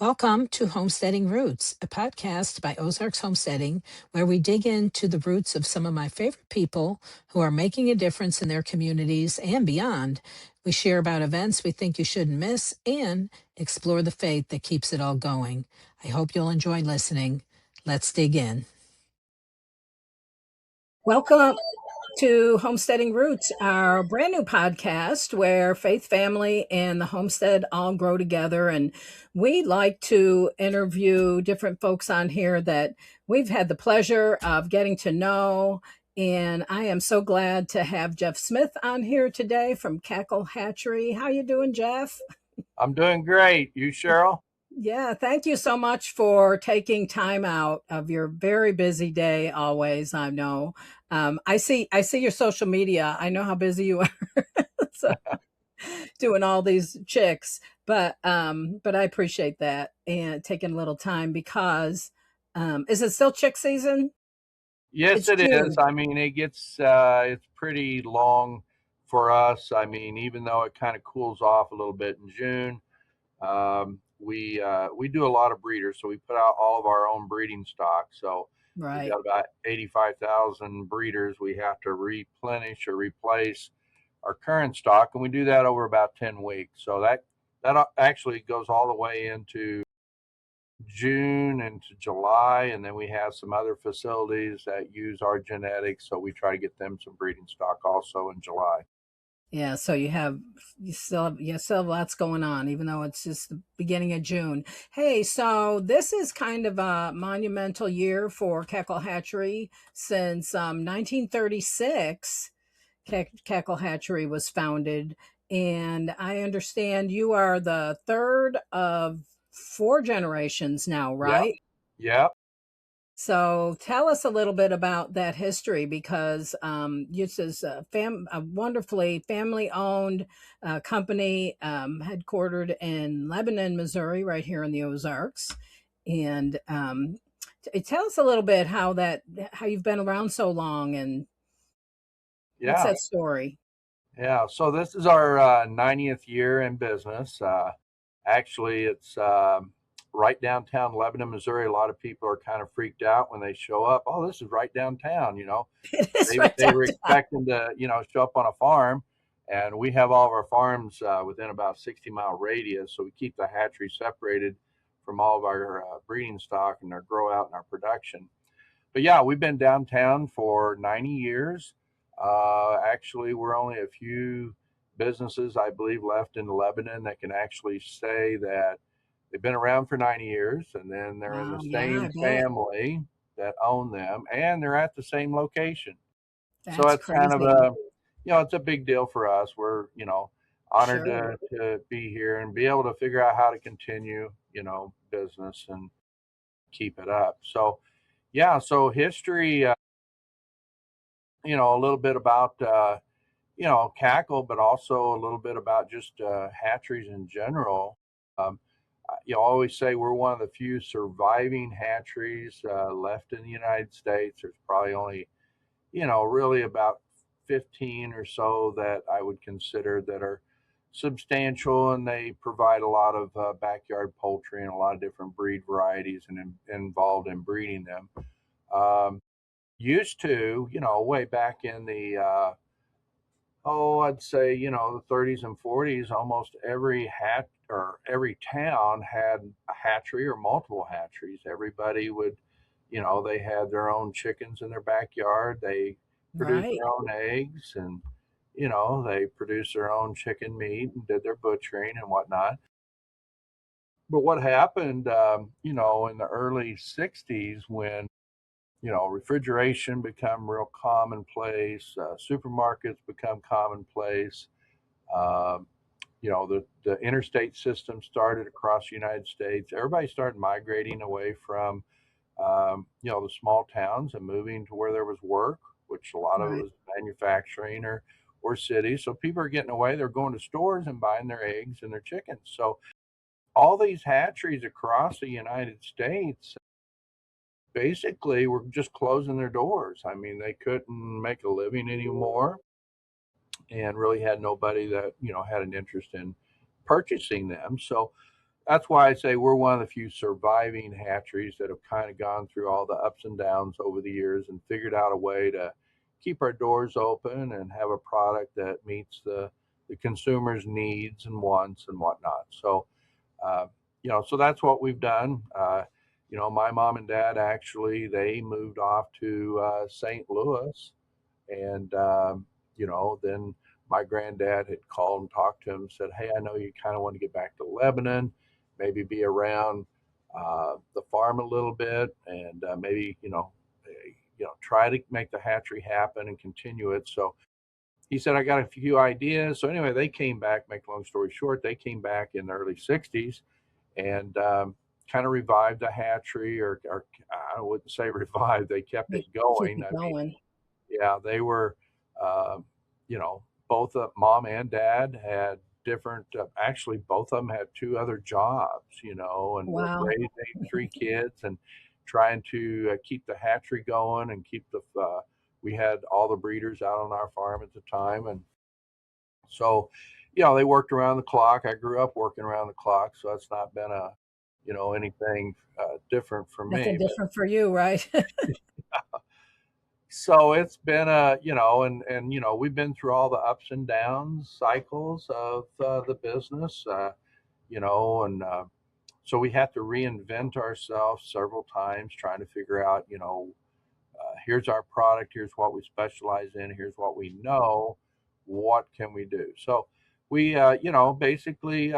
Welcome to Homesteading Roots, a podcast by Ozarks Homesteading, where we dig into the roots of some of my favorite people who are making a difference in their communities and beyond. We share about events we think you shouldn't miss and explore the faith that keeps it all going. I hope you'll enjoy listening. Let's dig in. Welcome to Homesteading Roots, our brand new podcast where faith, family, and the homestead all grow together. And we like to interview different folks on here that we've had the pleasure of getting to know. And I am so glad to have Jeff Smith on here today from Cackle Hatchery. How you doing, Jeff? I'm doing great. You, Cheryl? Yeah, thank you so much for taking time out of your very busy day always. I know. I see your social media. I know how busy you are. So, doing all these chicks, but I appreciate that and taking a little time because is it still chick season? Yes, It's it is. June. I mean, it's pretty long for us. I mean, even though it kind of cools off a little bit in June, we do a lot of breeders, so we put out all of our own breeding stock. So we've Right. got about 85,000 breeders we have to replenish or replace our current stock, and we do that over about 10 weeks. So that actually goes all the way into June into July, and then we have some other facilities that use our genetics, so we try to get them some breeding stock also in July. Yeah, so you still have lots going on, even though it's just the beginning of June. Hey, so this is kind of a monumental year for Cackle Hatchery since 1936. Cackle Hatchery was founded, and I understand you are the third of four generations now, Yep, right? yep, So tell us a little bit about that history because this is a wonderfully family-owned company headquartered in Lebanon, Missouri, right here in the Ozarks. And tell us a little bit how you've been around so long and what's yeah, that story? yeah. So this is our 90th year in business. Actually, it's right downtown Lebanon, Missouri. A lot of people are kind of freaked out when they show up. Oh, this is right downtown. It is They right they were downtown. expecting to show up on a farm, and we have all of our farms within about 60-mile radius, so we keep the hatchery separated from all of our breeding stock and our grow out and our production. But yeah, we've been downtown for 90 years. Actually, we're only a few businesses, I believe, left in Lebanon that can actually say that they've been around for 90 years, and then they're in the Wow, yeah, I same bet. family that own them, and they're at the same location. So That's it's kind of crazy. it's a big deal for us. We're, honored Sure. to be here and be able to figure out how to continue, business and keep it up. So, yeah, so history, a little bit about, Cackle, but also a little bit about just hatcheries in general. Always say we're one of the few surviving hatcheries left in the United States. There's probably only really about 15 or so that I would consider that are substantial, and they provide a lot of backyard poultry and a lot of different breed varieties and involved in breeding them. Um, Used to, way back in the, I'd say, the 30s and 40s, almost every every town had a hatchery or multiple hatcheries. Everybody would, they had their own chickens in their backyard. They produced Right. their own eggs, and, they produced their own chicken meat and did their butchering and whatnot. But what happened, in the early 60s when, refrigeration become real commonplace, supermarkets become commonplace, um, the interstate system started across the United States. Everybody started migrating away from, the small towns and moving to where there was work, which a lot of it Right. was manufacturing or cities. So people are getting away. They're going to stores and buying their eggs and their chickens. So all these hatcheries across the United States basically were just closing their doors. I mean, they couldn't make a living anymore and really had nobody that, had an interest in purchasing them. So that's why I say we're one of the few surviving hatcheries that have kind of gone through all the ups and downs over the years and figured out a way to keep our doors open and have a product that meets the consumer's needs and wants and whatnot. So, uh, so that's what we've done. My mom and dad actually they moved off to St. Louis, and then my granddad had called and talked to him, and said, "Hey, I know you kind of want to get back to Lebanon, maybe be around the farm a little bit, and maybe try to make the hatchery happen and continue it." So he said, "I got a few ideas." So anyway, they came back. Make a long story short, they came back in the early '60s and kind of revived the hatchery, or I wouldn't say revived. They kept it They keep going. it I mean, going. yeah, they were, both mom and dad had different, actually, both of them had two other jobs, and were Wow, raising three kids and trying to keep the hatchery going and keep we had all the breeders out on our farm at the time. And so, they worked around the clock. I grew up working around the clock, so it's not been anything different for nothing me. different for you, right? So it's been and we've been through all the ups and downs cycles of the business, and so we have to reinvent ourselves several times trying to figure out, here's our product, here's what we specialize in, here's what we know, what can we do? So we basically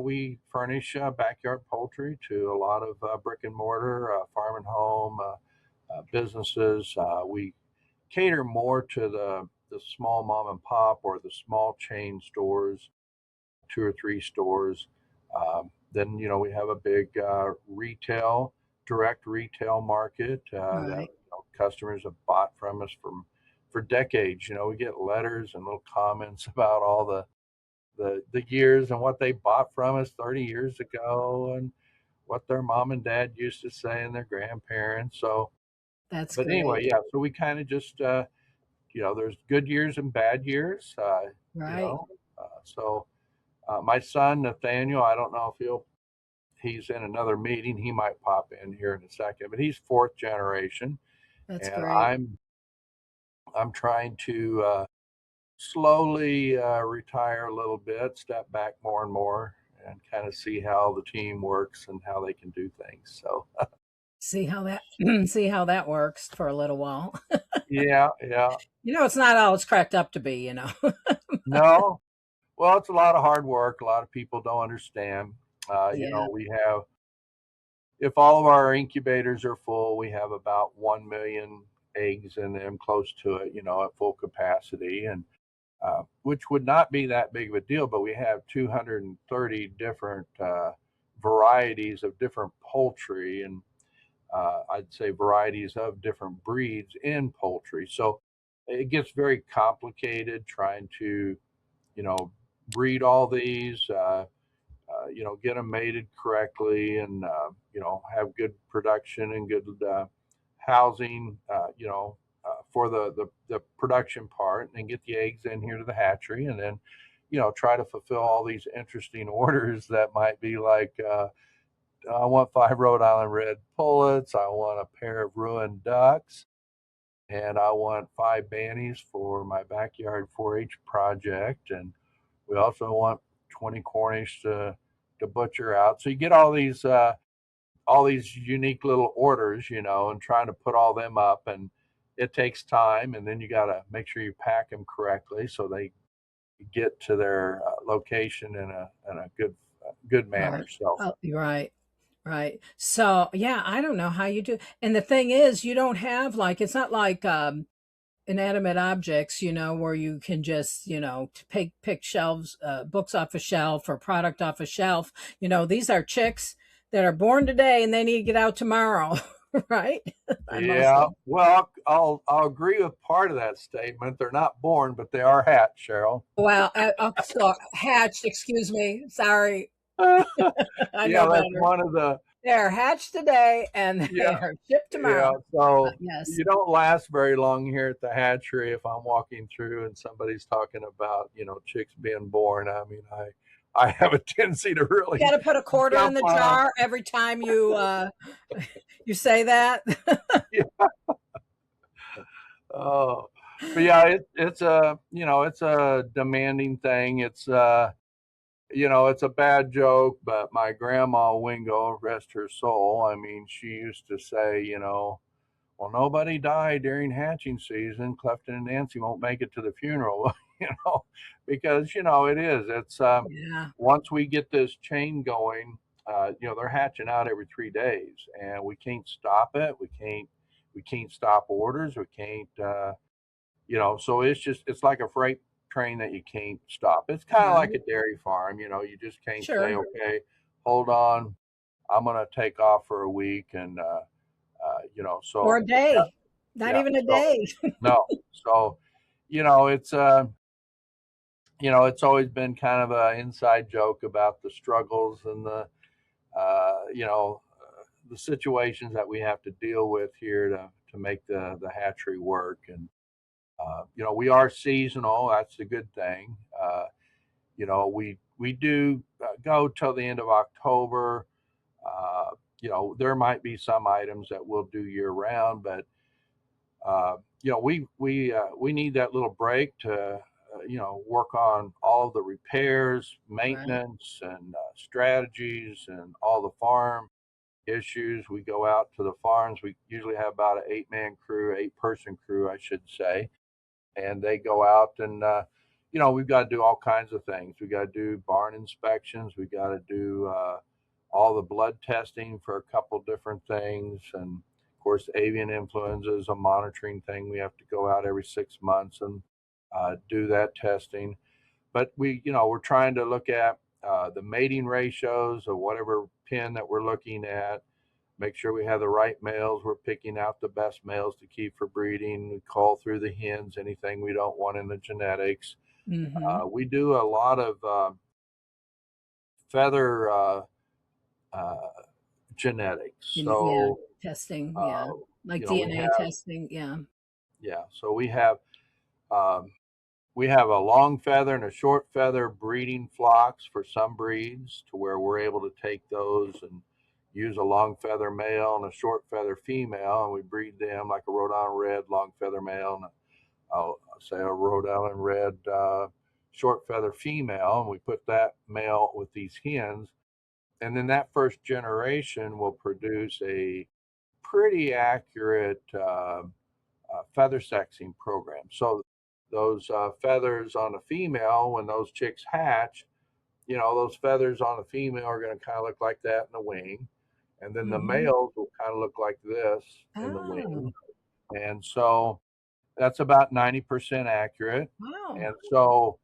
we furnish backyard poultry to a lot of brick and mortar farm and home businesses. We cater more to the small mom and pop or the small chain stores, two or three stores. Then we have a big direct retail market that Right. customers have bought from us for decades. We get letters and little comments about all the years and what they bought from us 30 years ago and what their mom and dad used to say and their grandparents. So, That's but anyway, great. yeah. So we kind of just there's good years and bad years. You Right. know, so my son Nathaniel, I don't know if he's in another meeting. He might pop in here in a second, but he's fourth generation, That's and great. I'm trying to slowly retire a little bit, step back more and more, and kind of see how the team works and how they can do things. So See how that see how that works for a little while. yeah, yeah, It's not all it's cracked up to be. no. Well, it's a lot of hard work. A lot of people don't understand. Yeah, We have, if all of our incubators are full, we have about 1 million eggs in them, close to it, at full capacity, and which would not be that big of a deal, but we have 230 different varieties of different poultry, and I'd say varieties of different breeds in poultry. So it gets very complicated trying to, you know, breed all these. Get them mated correctly and, have good production and good housing, for the production part and get the eggs in here to the hatchery and then, try to fulfill all these interesting orders that might be like, I want 5 Rhode Island red pullets. I want a pair of ruined ducks and I want 5 bannies for my backyard 4-H project. And we also want 20 Cornish to butcher out. So you get all these unique little orders, and trying to put all them up, and it takes time. And then you got to make sure you pack them correctly so they get to their location in a good manner. right. So Oh, you're right. Right. So, yeah, I don't know how you do. And the thing is, you don't have like it's not like inanimate objects, where you can just, to pick shelves, books off a shelf or product off a shelf. These are chicks that are born today and they need to get out tomorrow, right? On most yeah, of. well, I'll agree with part of that statement. They're not born, but they are hatched, Cheryl. Well, so hatched, excuse me. Sorry. I know Yeah, that's better. one of the They're hatched today and yeah. they are shipped Yeah, tomorrow. so Yes. you don't last very long here at the hatchery if I'm walking through and somebody's talking about, chicks being born. I mean, I have a tendency to You really got to put a quarter in jump the on them. jar every time you you say that. Yeah. Oh, but yeah, it's a, it's a demanding thing. It's a bad joke, but my grandma Wingo, rest her soul, I mean, she used to say, well, nobody died during hatching season. Clifton and Nancy won't make it to the funeral, because, it is. Yeah, Once we get this chain going, they're hatching out every 3 days, and we can't stop it. We can't stop orders. We can't, so it's like a freight train that you can't stop. It's kind of yeah, like a dairy farm. You just can't say, sure. okay, hold on, I'm going to take off for a week. And, Or so a yeah, day, not yeah. even a So day. no, so, it's, it's always been kind of an inside joke about the struggles and the situations that we have to deal with here to make the hatchery work. And, we are seasonal. That's a good thing. We do go till the end of October. Uh, there might be some items that we'll do year round, but we need that little break to work on all of the repairs, Right. maintenance, and strategies, and all the farm issues. We go out to the farms. We usually have about an 8-man crew, 8-person crew, I should say, and they go out and we've got to do all kinds of things. We got to do barn inspections. We got to do all the blood testing for a couple different things, and of course, avian influenza is a monitoring thing. We have to go out every 6 months and do that testing. But we're trying to look at the mating ratios of whatever pen that we're looking at, make sure we have the right males. We're picking out the best males to keep for breeding. We call through the hens anything we don't want in the genetics. Mm-hmm. We do a lot of feather uh, genetics. Yeah, So, testing. Yeah, uh, like we DNA have, testing. Yeah. yeah, so um, we have a long feather and a short feather breeding flocks for some breeds, to where we're able to take those and use a long feather male and a short feather female, and we breed them like a Rhode Island Red long feather male and I'll say a Rhode Island Red short feather female, and we put that male with these hens, and then that first generation will produce a pretty accurate feather sexing program. So those feathers on the female, when those chicks hatch, those feathers on the female are going to kind of look like that in the wing. And then the Mm-hmm. males will kind of look like this in the Oh, wing. And so that's about 90% accurate. wow. And so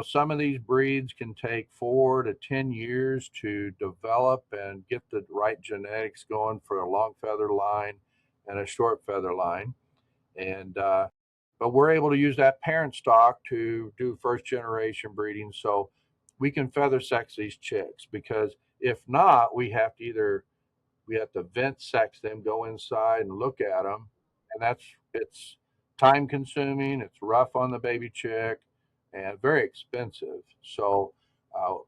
some of these breeds can take 4 to 10 years to develop and get the right genetics going for a long feather line and a short feather line. And but we're able to use that parent stock to do first generation breeding, so we can feather sex these chicks. Because if not, we have to vent sex them, go inside and look at them, and it's time consuming, it's rough on the baby chick, and very expensive. So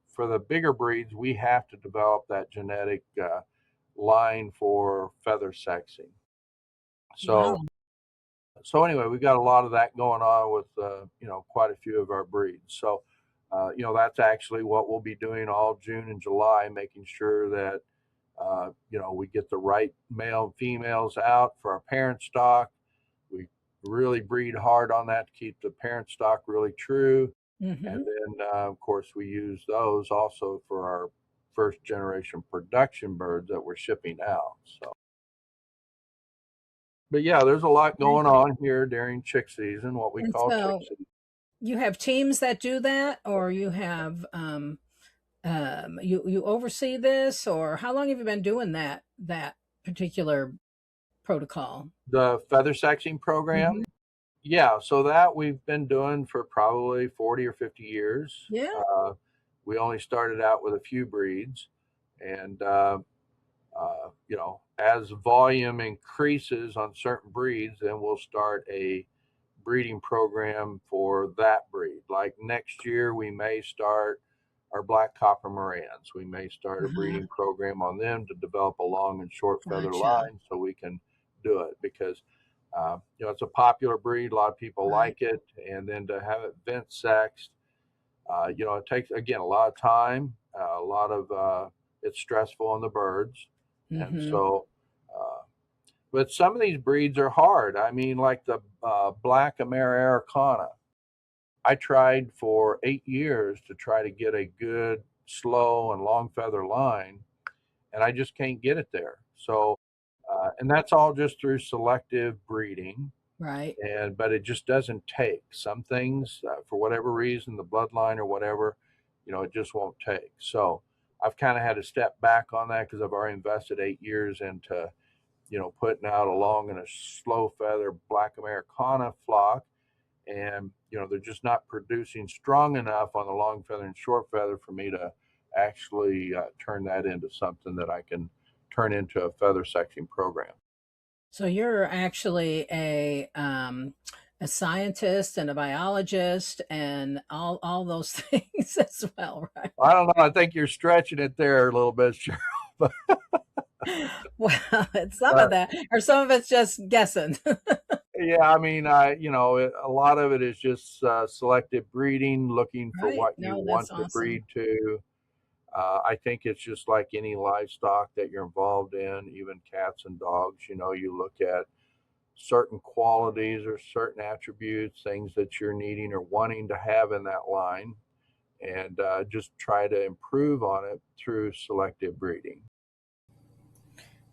for the bigger breeds, we have to develop that genetic line for feather sexing. Wow. So anyway, we got a lot of that going on with quite a few of our breeds. So that's actually what we'll be doing all June and July, making sure that we get the right male and females out for our parent stock. We really breed hard on that to keep the parent stock really true, and Mm-hmm. then of course we use those also for our first generation production birds that we're shipping out. So but yeah, there's a lot going on here during chick season, what we And call chick so season. you have teams that do that, or you have you oversee this, or how long have you been doing that particular protocol? The feather sexing Hmm. program, yeah, so that we've been doing for probably 40 or 50 years. Yeah. We only started out with a few breeds, and as volume increases on certain breeds, then we'll start a breeding program for that breed. Like next year, we may start our black copper Morans. We may start a Uh-huh. breeding program on them to develop a long and short feather Gotcha. line so we can do it because it's a popular breed. A lot of people Right. like it, and then to have it vent sexed, it takes again a lot of time, a lot of it's stressful on the birds, and Mm-hmm. so. But some of these breeds are hard. I mean, like the black Americana. I tried for 8 years to try to get a good, slow, and long feather line, and I just can't get it there. So, and that's all just through selective breeding. Right. But it just doesn't take some things for whatever reason, the bloodline or whatever, it just won't take. So I've kind of had to step back on that because I've already invested 8 years into putting out a long and a slow feather black Americana flock, and they're just not producing strong enough on the long feather and short feather for me to actually turn that into something that I can turn into a feather sexing program. So you're actually a scientist and a biologist and all those things as well, right? I don't know. I think you're stretching it there a little bit, Cheryl. But, Well, it's some of but that, or some of it's just guessing. yeah, I mean, a lot of it is just selective breeding, looking for Right. what you No, that's want to awesome. breed to. I think it's just like any livestock that you're involved in, even cats and dogs. You look at certain qualities or certain attributes, things that you're needing or wanting to have in that line, and just try to improve on it through selective breeding.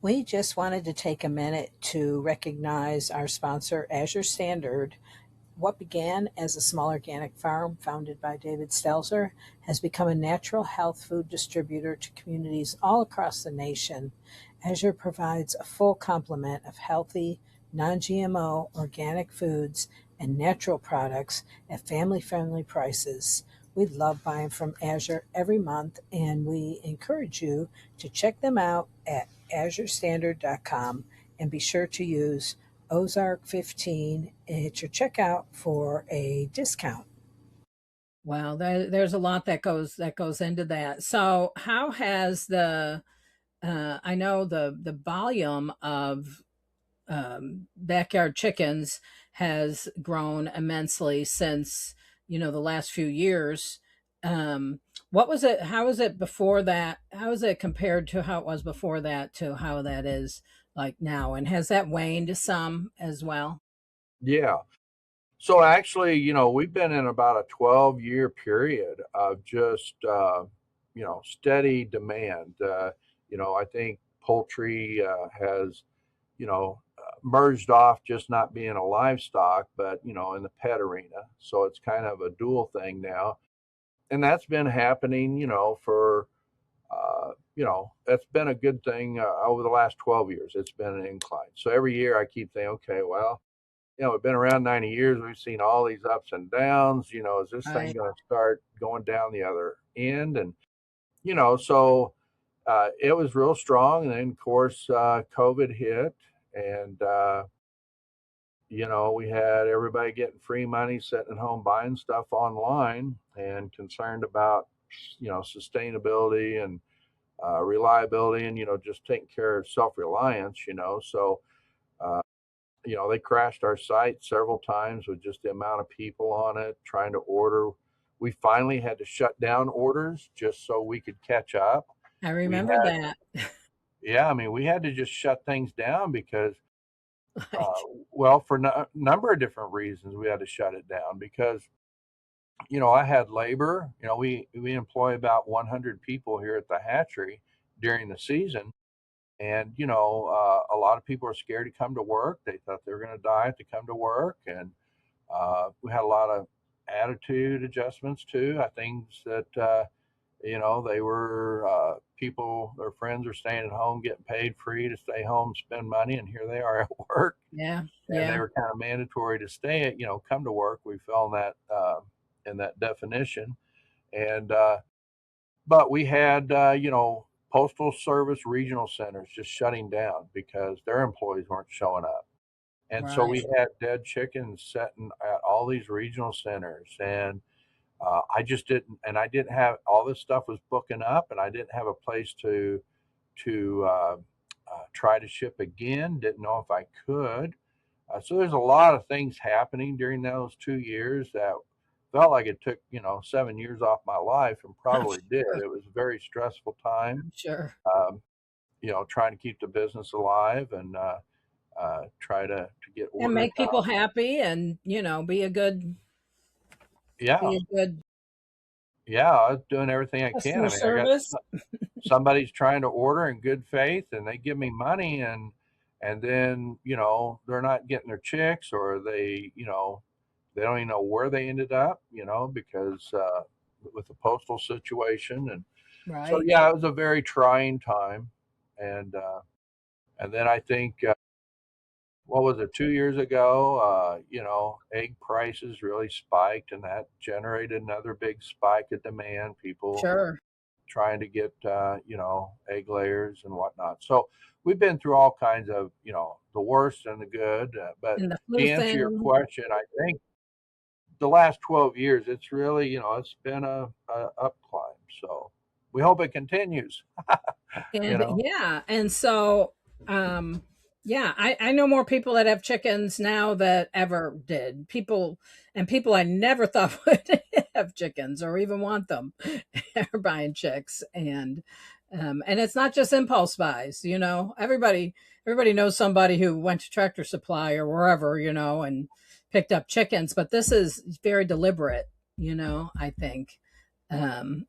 We just wanted to take a minute to recognize our sponsor, Azure Standard. What began as a small organic farm founded by David Stelzer has become a natural health food distributor to communities all across the nation. Azure provides a full complement of healthy, non GMO, organic foods and natural products at family friendly prices. We love buying from Azure every month, and we encourage you to check them out at azurestandard.com and be sure to use Ozark 15 at your checkout for a discount. Well, there's a lot that goes into that. So, how has the I know the volume of backyard chickens has grown immensely since the last few years. Um, what was it? How was it before that? How is it compared to how it was before that to how that is like now? And has that waned some as well? Yeah. So actually, we've been in about a 12-year period of just, steady demand. I think poultry has, merged off just not being a livestock, but, in the pet arena. So it's kind of a dual thing now. And that's been happening, that's been a good thing over the last 12 years. It's been an incline. So every year I keep saying, okay, well, we've been around 90 years. We've seen all these ups and downs. Is this thing Right. going to start going down the other end? And, so it was real strong. And then, of course, COVID hit. And, we had everybody getting free money, sitting at home buying stuff online and concerned about, sustainability and reliability and, just taking care of self reliance. So, uh, they crashed our site several times with just the amount of people on it trying to order. We finally had to shut down orders just so we could catch up. I We remember had, that. yeah, I mean, we had to just shut things down because, uh, Right. well, for a number of different reasons, we had to shut it down because, I had labor. We employ about 100 people here at the hatchery during the season. And, a lot of people are scared to come to work. They thought they were going to die to come to work. And we had a lot of attitude adjustments too. Things that, they were people, their friends are staying at home, getting paid free to stay home, spend money. And here they are at work. Yeah. And they Yeah. were kind of mandatory to stay at, come to work. We fell in that definition. And, but we had, postal service regional centers just shutting down because their employees weren't showing up. And so we Right. had dead chickens sitting at all these regional centers. And I just didn't, and I didn't have all this stuff was booking up, and I didn't have a place to try to ship again. Didn't know if I could. So there's a lot of things happening during those 2 years that felt like it took 7 years off my life, and I'm probably did. sure. It was a very stressful time. I'm sure. Um, trying to keep the business alive and try to get And orders make people out. happy and, Yeah, be a good yeah, I was doing everything I can. customer I mean, I got service. somebody's trying to order in good faith, and they give me money, and then they're not getting their chicks, or they don't even know where they ended up, because with the postal situation, and so Right. yeah, it was a very trying time, and then I think what was it, 2 years ago? Egg prices really spiked, and that generated another big spike of demand. People Sure. trying to get egg layers and whatnot. So we've been through all kinds of the worst and the good. But And the to flu answer your thing. question, I think the last 12 years, it's really it's been a up climb. So we hope it continues. you And know. yeah, and so yeah, I know more people that have chickens now that ever did. People I never thought would have chickens or even want them are buying chicks. And it's not just impulse buys, Everybody knows somebody who went to Tractor Supply or wherever, and picked up chickens, but this is very deliberate, I think,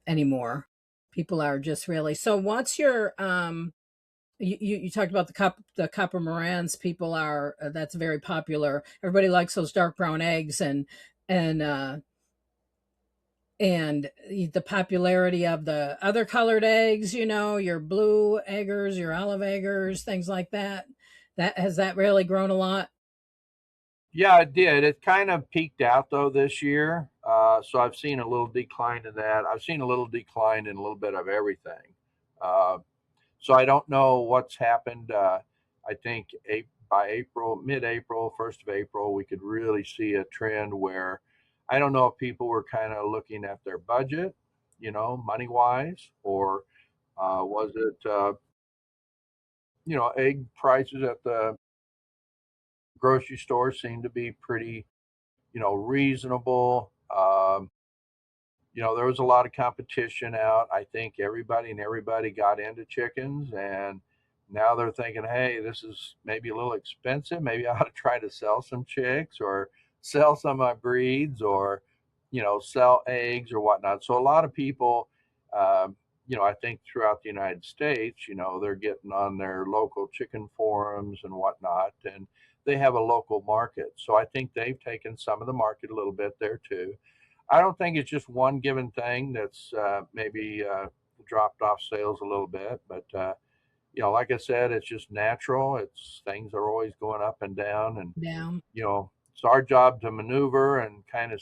anymore. People are just really so. What's your you talked about the copper morans. People are that's very popular. Everybody likes those dark brown eggs, and and the popularity of the other colored eggs. Your blue eggers, your olive eggers, things like that. That really grown a lot. Yeah, it did. It kind of peaked out though this year. So I've seen a little decline in that. I've seen a little decline in a little bit of everything. Uh, So I don't know what's happened. I think by April, mid-April, 1st of April, we could really see a trend where I don't know if people were kind of looking at their budget, money wise, or was it, egg prices at the grocery store seemed to be pretty, reasonable. There was a lot of competition out. I think everybody got into chickens, and now they're thinking, hey, this is maybe a little expensive. Maybe I ought to try to sell some chicks or sell some of my breeds or, sell eggs or whatnot. So a lot of people, I think throughout the United States, they're getting on their local chicken forums and whatnot, and they have a local market. So I think they've taken some of the market a little bit there too. I don't think it's just one given thing that's maybe dropped off sales a little bit, but like I said, it's just natural. It's things are always going up and down, and Down. it's our job to maneuver and kind of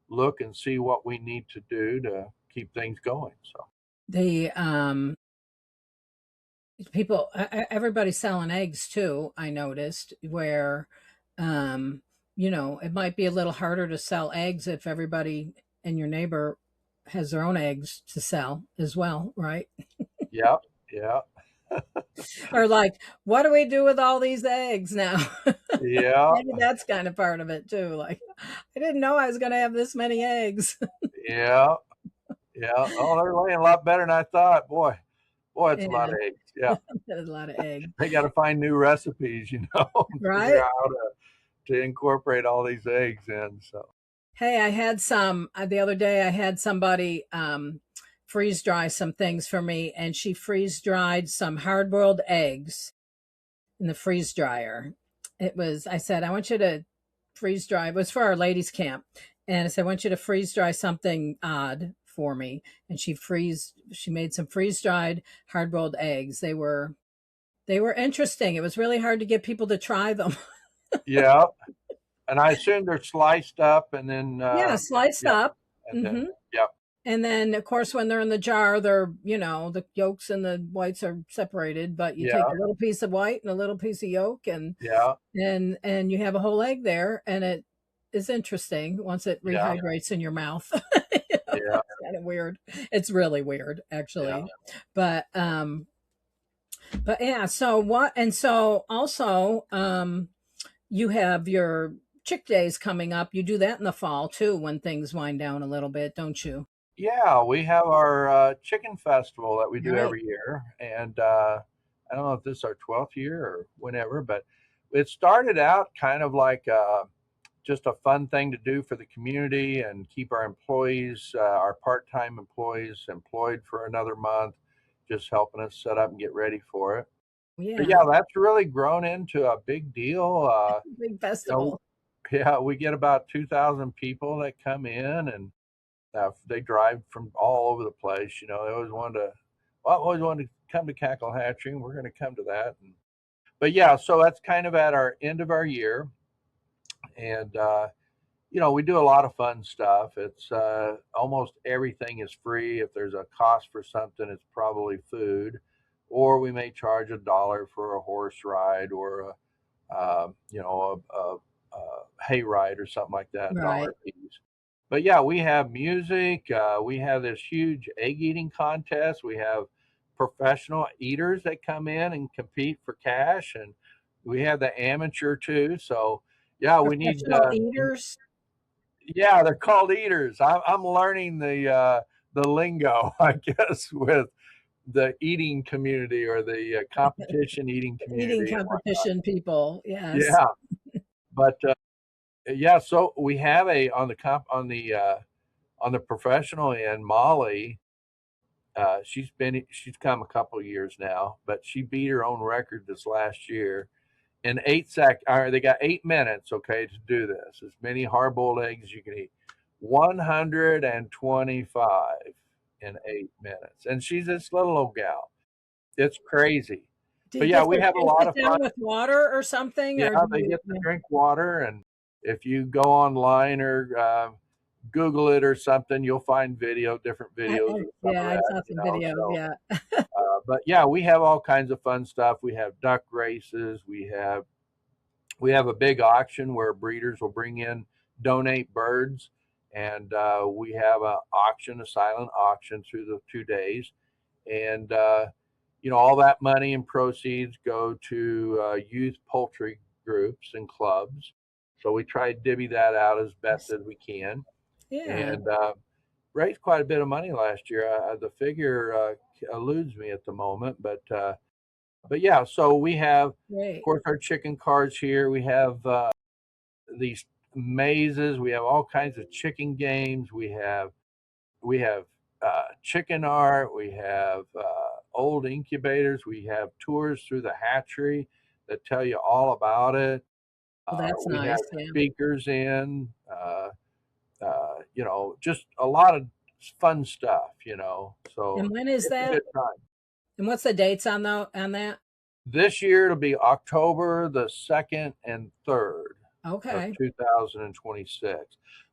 look and see what we need to do to keep things going. So The people everybody's selling eggs too. I noticed where um it might be a little harder to sell eggs if everybody and your neighbor has their own eggs to sell as well, right? yeah, yeah, Or like, what do we do with all these eggs now? yeah, Maybe that's kind of part of it too. Like, I didn't know I was going to have this many eggs. yeah, yeah. Oh, they're laying a lot better than I thought. Boy, it's a lot Yeah, of eggs. Yeah. that's a lot of eggs. They got to find new recipes, and figure Right. out how to incorporate all these eggs in. So Hey, I had some the other day. I had somebody freeze dry some things for me, and she freeze dried some hard boiled eggs in the freeze dryer. I said, I want you to freeze dry. It was for our ladies' camp. And I said, I want you to freeze dry something odd for me. And she made some freeze dried hard boiled eggs. They were interesting. It was really hard to get people to try them. yeah, and I assume they're sliced up and then Yeah, sliced yeah, up. and then Hmm. yeah, And then, of course, when they're in the jar, the yolks and the whites are separated. But you take yeah, a little piece of white and a little piece of yolk, and yeah, and you have a whole egg there, and it is interesting once it yeah, rehydrates in your mouth. Yeah, It's kind of weird. It's really weird, yeah. actually. But um, but yeah. So what? And so also, you have your chick days coming up. You do that in the fall too, when things wind down a little bit, don't you? Yeah, we have our chicken festival that we do Right. every year, and I don't know if this is our 12th year or whenever, but it started out kind of like just a fun thing to do for the community and keep our employees, our part-time employees, employed for another month, just helping us set up and get ready for it. But Yeah. yeah, that's really grown into a big deal. Big You know, festival. yeah, we get about 2,000 people that come in, and they drive from all over the place. You know, they always wanted to, well, I always wanted to come to Cackle Hatchery, and we're going to come to that. But yeah, so that's kind of at our end of our year, and we do a lot of fun stuff. It's almost everything is free. If there's a cost for something, it's probably food, or we may charge $1 for a horse ride or a hay ride or something like that, Right. dollar piece. But yeah, we have music. We have this huge egg eating contest. We have professional eaters that come in and compete for cash, and we have the amateur too. So yeah, we need. Professional eaters. Yeah, they're called eaters. I'm learning the lingo, I guess, with the eating community or the competition eating Eating community and whatnot. competition people. Yes. Yeah, but yeah, so we have a on the comp on the professional end, Molly. She's come a couple of years now, but she beat her own record this last year in 8 sec. They got 8 minutes, okay, to do this. As many hard-boiled eggs as you can eat. 125 in 8 minutes, and she's this little old gal. It's crazy, Do but you yeah, get we to have a chase lot it of fun. down with water or something, Yeah, or do they you? get to drink water, and if you go online or Google it or something, you'll find different videos of some of Yeah, I that. saw some videos. So, Yeah. but yeah, we have all kinds of fun stuff. We have duck races. We have a big auction where breeders will bring in, donate birds, and we have a silent auction through the 2 days, and all that money and proceeds go to youth poultry groups and clubs. So we try to divvy that out as best as we can, Yeah. and raised quite a bit of money last year. The figure eludes me at the moment, but yeah. So we have, of Great. course, our chicken cars here. We have these mazes. We have all kinds of chicken games. We have chicken art. We have old incubators. We have tours through the hatchery that tell you all about it. Well, that's We have nice. Yeah. speakers in, just a lot of fun stuff. So And when is it's a that? good time. And what's the dates on that? This year it'll be October the 2nd and 3rd of Okay. 2026.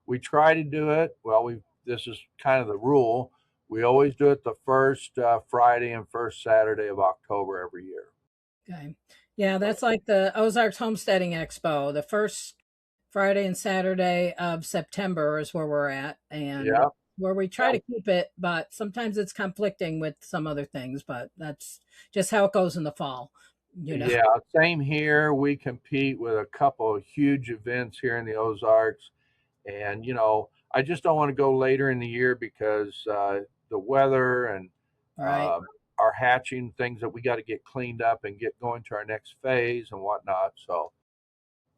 We try to do it. Well, this is kind of the rule. We always do it the first Friday and first Saturday of October every year. Okay. Yeah, So, that's like the Ozarks Homesteading Expo. The first Friday and Saturday of September is where we're at, and yeah, where we try yeah, to keep it, but sometimes it's conflicting with some other things, but that's just how it goes in the fall, you know. yeah. Same here. We compete with a couple of huge events here in the Ozarks, and I just don't want to go later in the year because the weather and Right. uh, our hatching things that we got to get cleaned up and get going to our next phase and whatnot. So,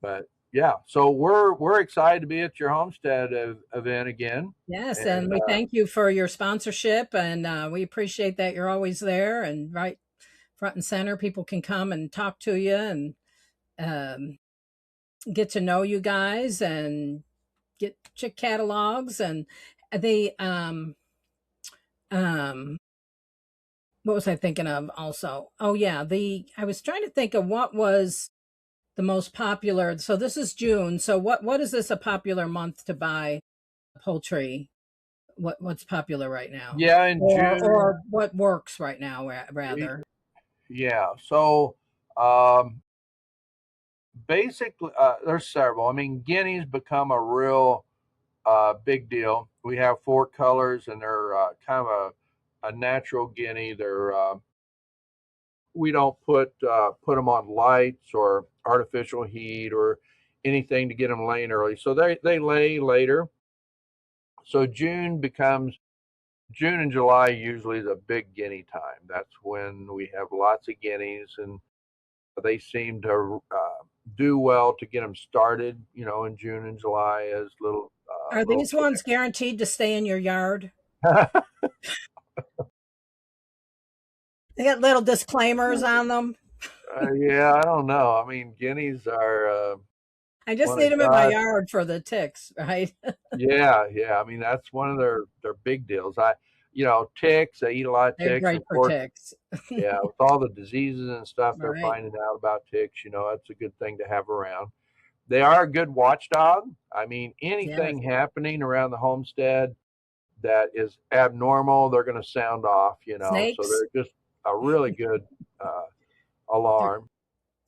but yeah, so we're excited to be at your homestead event again, Yes, and and we thank you for your sponsorship, and we appreciate that you're always there and right front and center. People can come and talk to you and um, get to know you guys and get chick catalogs and the um what was I thinking of also? Oh yeah, the I was trying to think of what was the most popular. So this is June. So what is this a popular month to buy poultry? What's popular right now? yeah, in June, Or what works right now we rather. yeah. So um, basically, there's several. I mean, guineas become a real big deal. we have four colors, and they're kind of a natural guinea. They're we don't put them on lights or artificial heat or anything to get them laying early. So they lay later. So June and July usually is a big guinea time. That's when we have lots of guineas, and they seem to do well to get them started. You know, in June and July as Are little these ones guaranteed to stay in your yard? chicks. They got little disclaimers on them. Yeah, I don't know. I mean, guineas are I just one need of them in my God's. yard for the ticks, right? Yeah, yeah. I mean, that's one of their big deals. Ticks. They eat a lot of They're ticks, great of for course. ticks. Yeah, with all the diseases and stuff they're Right. finding out about ticks, that's a good thing to have around. They are a good watchdog. I mean, Yes. anything happening around the homestead that is abnormal, they're going to sound off. So Snakes. they're just a really good uh, They're alarm.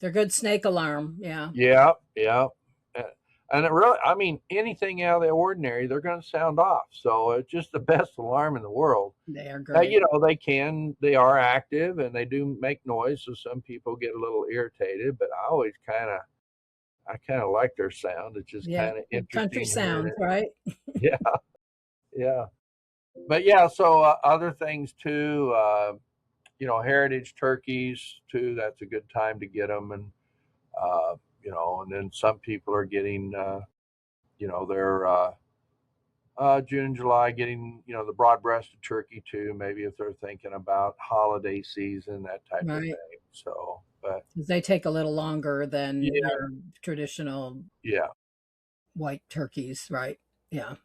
they're good snake alarm. Yeah. Yeah, yeah. Uh, And it really, I mean, anything out of the ordinary, they're going to sound off. So it's just the best alarm in the world. They are Now, great. they are active and they do make noise. So some people get a little irritated, but I kind of like their sound. It's just Yeah. kind of Good country interesting hearing sounds, it. right? Yeah, yeah. But yeah, so other things too, heritage turkeys too. That's a good time to get them. And then some people are getting, their June and July getting, the broad-breasted turkey too. Maybe if they're thinking about holiday season, that type of Right. thing. So, but 'Cause they take a little longer than yeah, your traditional yeah. white turkeys, right? Yeah.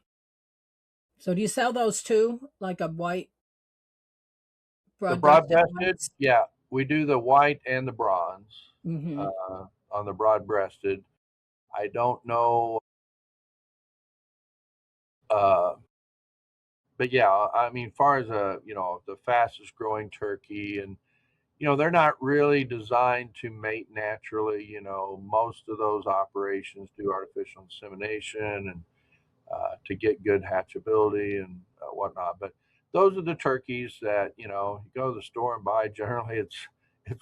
So do you sell those too? Like a white, The broad-breasted broad-breasted, whites? yeah, we do the white and the bronze Mhm. on the broad-breasted. I don't know, uh, but yeah, I mean, far as the fastest growing turkey, and they're not really designed to mate naturally. Most of those operations do artificial insemination and to get good hatchability and whatnot. But those are the turkeys that you go to the store and buy. Generally, it's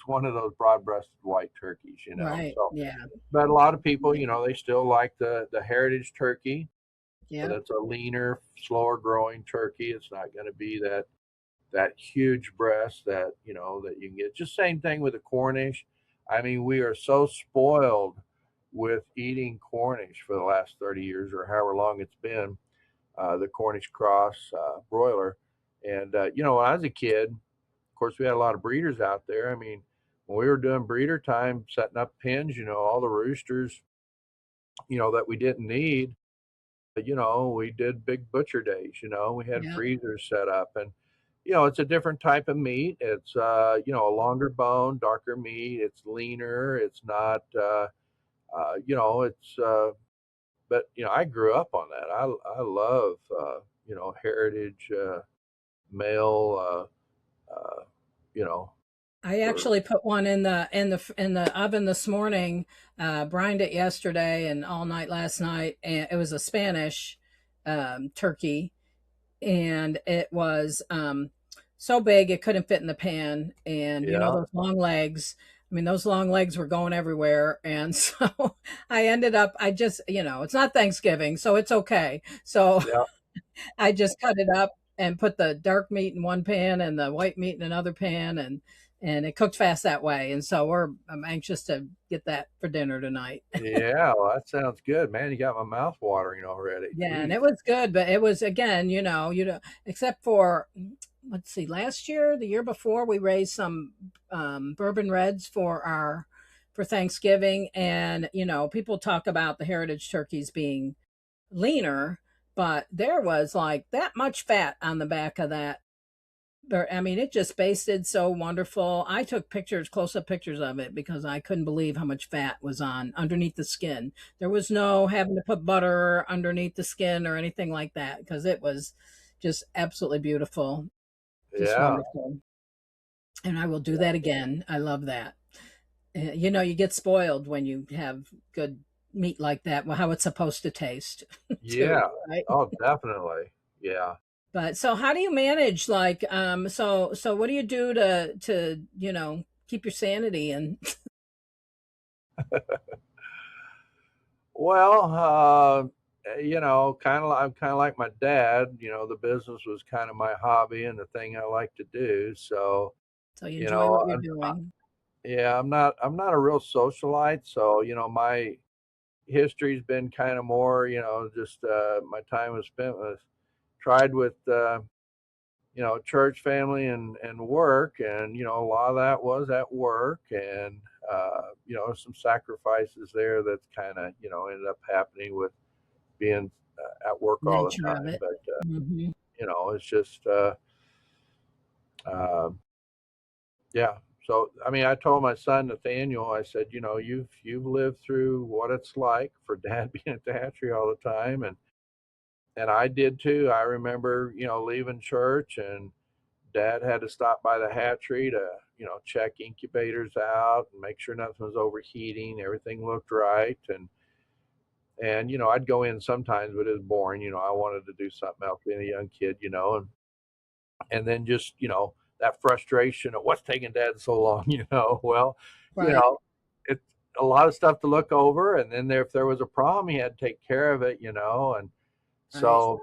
one of those broad-breasted white turkeys. Right. So, Yeah. but a lot of people, Right. they still like the heritage turkey. So Yep. that's a leaner, slower growing turkey. It's not going to be that huge breast that you can get. Just same thing with the Cornish. I mean, we are so spoiled with eating Cornish for the last 30 years or however long it's been, the Cornish cross broiler. And, when I was a kid, of course, we had a lot of breeders out there. I mean, when we were doing breeder time, setting up pens, all the roosters, that we didn't need, we did big butcher days, we had Yep. freezers set up, and it's a different type of meat. It's a longer bone, darker meat. It's leaner. It's not it's but I grew up on that. I love heritage male you know I for actually put one in the oven this morning, brined it yesterday and all night last night, and it was a Spanish turkey, and it was so big it couldn't fit in the pan. And yeah, those long legs. I mean, those long legs were going everywhere, and so I ended up. I just, it's not Thanksgiving, so it's okay. So yeah. I just cut it up and put the dark meat in one pan and the white meat in another pan, and it cooked fast that way. And so I'm anxious to get that for dinner tonight. Yeah, well, that sounds good, man. You got my mouth watering already. Yeah, and Jeez. it was good, but it was, again, except for, let's see, last year, the year before, we raised some bourbon reds for Thanksgiving, and people talk about the heritage turkeys being leaner, but there was like that much fat on the back of that. I mean, it just basted so wonderful. I took pictures, close up pictures of it, because I couldn't believe how much fat was on underneath the skin. There was no having to put butter underneath the skin or anything like that, because it was just absolutely beautiful, just Yeah, wonderful. And I will do yeah, that again. I love that. You get spoiled when you have good meat like that, well, how it's supposed to taste, too, yeah. right? Oh, definitely. Yeah. But so how do you manage like so what do you do to, keep your sanity and Well, I'm kind of like my dad. The business was kind of my hobby and the thing I like to do. So, so you you enjoy what know, you're doing? yeah, I'm not a real socialite. So, my history's been kind of more, just my time was spent with, tried with, church, family, and work, and a lot of that was at work, and some sacrifices there that's kind of ended up happening with being at work all the Nature of time. it. But Hmm. it's just uh, yeah. So I mean, I told my son Nathaniel, I said, you've lived through what it's like for Dad being at the hatchery all the time, and I did too. I remember leaving church and Dad had to stop by the hatchery to check incubators out and make sure nothing was overheating, everything looked right, and I'd go in sometimes, but it was boring. I wanted to do something else being a young kid, and then just that frustration of what's taking Dad so long. Well, you Right, know it's a lot of stuff to look over, and then if there was a problem, he had to take care of it, and right. so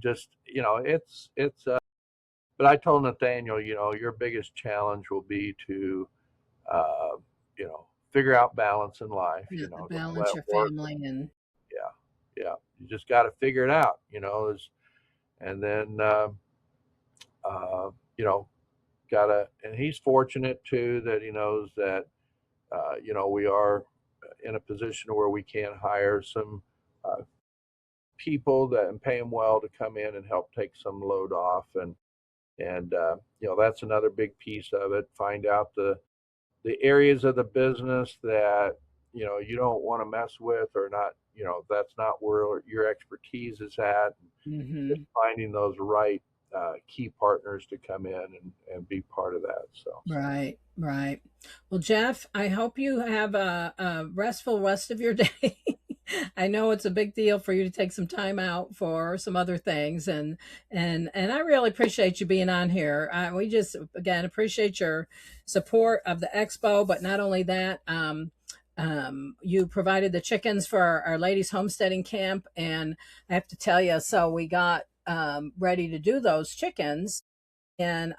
just it's but I told Nathaniel, your biggest challenge will be to uh, figure out balance in life. Yeah, to Don't balance let your work. family and Yeah, yeah. You just got to figure it out. And then uh, you know gotta. And he's fortunate too that he knows that we are in a position where we can hire some uh, people that and pay them well to come in and help take some load off, and that's another big piece of it. Find out the areas of the business that you don't want to mess with, or not, that's not where your expertise is at. Just hmm. finding those right key partners to come in and be part of that. So Right, right. Well, Jeff, I hope you have a restful rest of your day. I know it's a big deal for you to take some time out for some other things, and I really appreciate you being on here. We just again appreciate your support of the expo, but not only that, you provided the chickens for our ladies homesteading camp, and I have to tell you, so we got ready to do those chickens and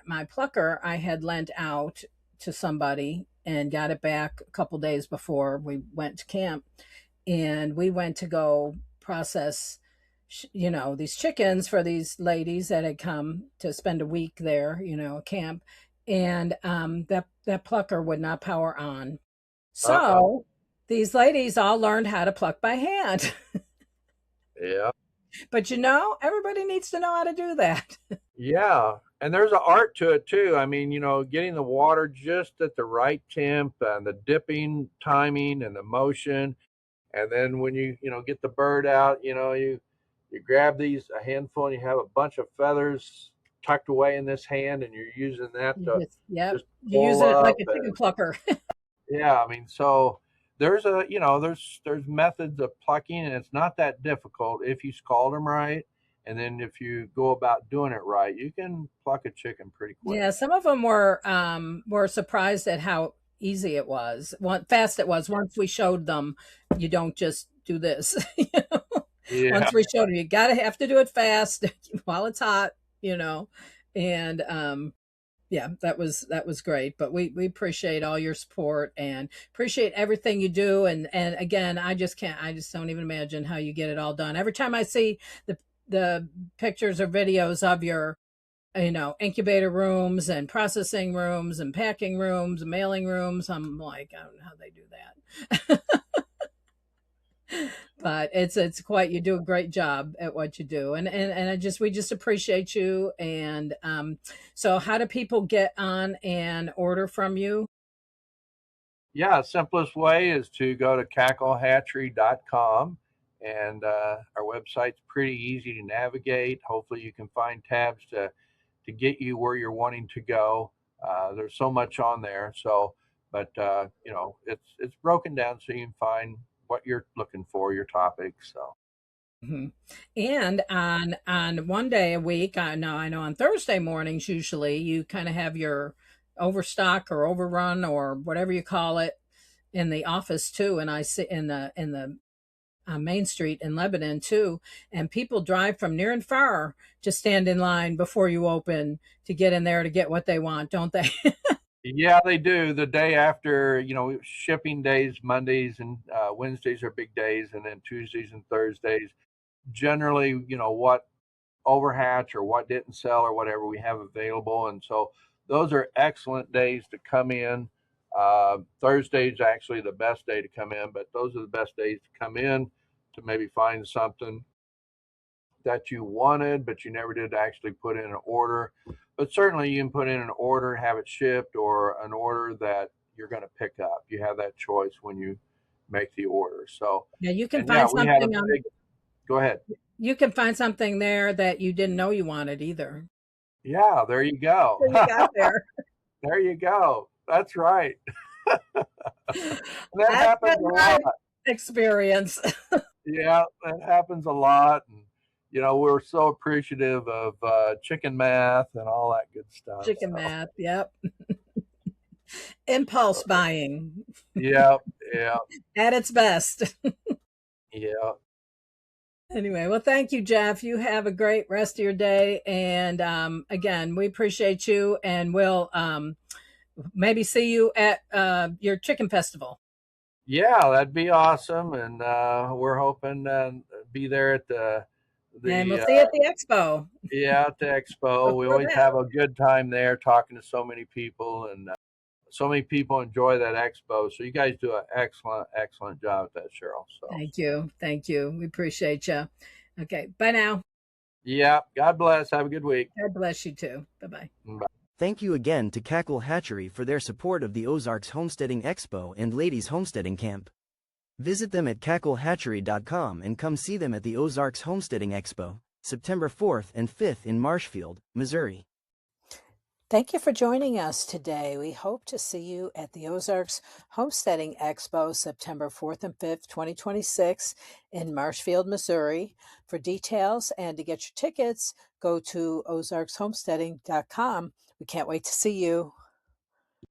my plucker I had lent out to somebody and got it back a couple days before we went to camp, and we went to go process these chickens for these ladies that had come to spend a week there, camp, and that plucker would not power on, uh-oh. so these ladies all learned how to pluck by hand. Yeah. But everybody needs to know how to do that. Yeah, and there's an art to it too. I mean, getting the water just at the right temp and the dipping timing and the motion. And then when you get the bird out, you grab a handful, and you have a bunch of feathers tucked away in this hand, and you're using that You to just, yep, just you're pull using it like up. a chicken And plucker. yeah, I mean, so there's methods of plucking, and it's not that difficult if you scald them right, and then if you go about doing it right, you can pluck a chicken pretty quick. Yeah, some of them were surprised at how easy it was, fast it was. Once we showed them, you don't just do this. Yeah. Once we showed them, you gotta have to do it fast while it's hot, and yeah, that was great. But we appreciate all your support and appreciate everything you do. And again, I just don't even imagine how you get it all done. Every time I see the pictures or videos of your incubator rooms and processing rooms and packing rooms and mailing rooms, I'm like, I don't know how they do that. But it's quite, you do a great job at what you do, and we just appreciate you. And so how do people get on and order from you? Yeah, simplest way is to go to cacklehatchery.com, and our website's pretty easy to navigate. Hopefully, you can find tabs to get you where you're wanting to go. There's so much on there, but it's broken down so you can find what you're looking for, your topics. So Mhm. And on one day a week, I know on Thursday mornings usually you kind of have your overstock or overrun or whatever you call it in the office too. And I sit in the Main Street in Lebanon too, and people drive from near and far to stand in line before you open to get in there to get what they want, don't they? Yeah, they do. The day after, shipping days, Mondays and Wednesdays are big days, and then Tuesdays and Thursdays. Generally, what overhatch or what didn't sell or whatever we have available. And so those are excellent days to come in. Thursday is actually the best day to come in, but those are the best days to come in to maybe find something that you wanted, but you never did actually put in an order. But certainly you can put in an order, have it shipped, or an order that you're going to pick up. You have that choice when you make the order. So, Yeah, and yeah, we had a big, go ahead. you can find something there that you didn't know you wanted either. Yeah, there you go. So you got there. There you go. That's right. That That's happens been a my lot. experience. Yeah, that happens a lot. And, we're so appreciative of chicken math and all that good stuff. Chicken So, math, yep. Impulse buying yeah, yeah, at its best. yeah. Anyway, well, thank you, Jeff. You have a great rest of your day. And again, we appreciate you, and we'll maybe see you at your chicken festival. Yeah, that'd be awesome. And we're hoping to be there at And we'll the see you at the expo yeah, at the expo. We before always that. have a good time there talking to so many people, and so many people enjoy that expo. So you guys do an excellent, excellent job at that, Cheryl. So Thank you. Thank you. We appreciate you. Okay. Bye now. yeah, God bless. Have a good week. God bless you too. Bye bye. Bye. Thank you again to Cackle Hatchery for their support of the Ozarks Homesteading Expo and Ladies Homesteading Camp. Visit them at cacklehatchery.com and come see them at the Ozarks Homesteading Expo, September 4th and 5th in Marshfield, Missouri. Thank you for joining us today. We hope to see you at the Ozarks Homesteading Expo September 4th and 5th, 2026 in Marshfield, Missouri. For details and to get your tickets, go to ozarkshomesteading.com. We can't wait to see you.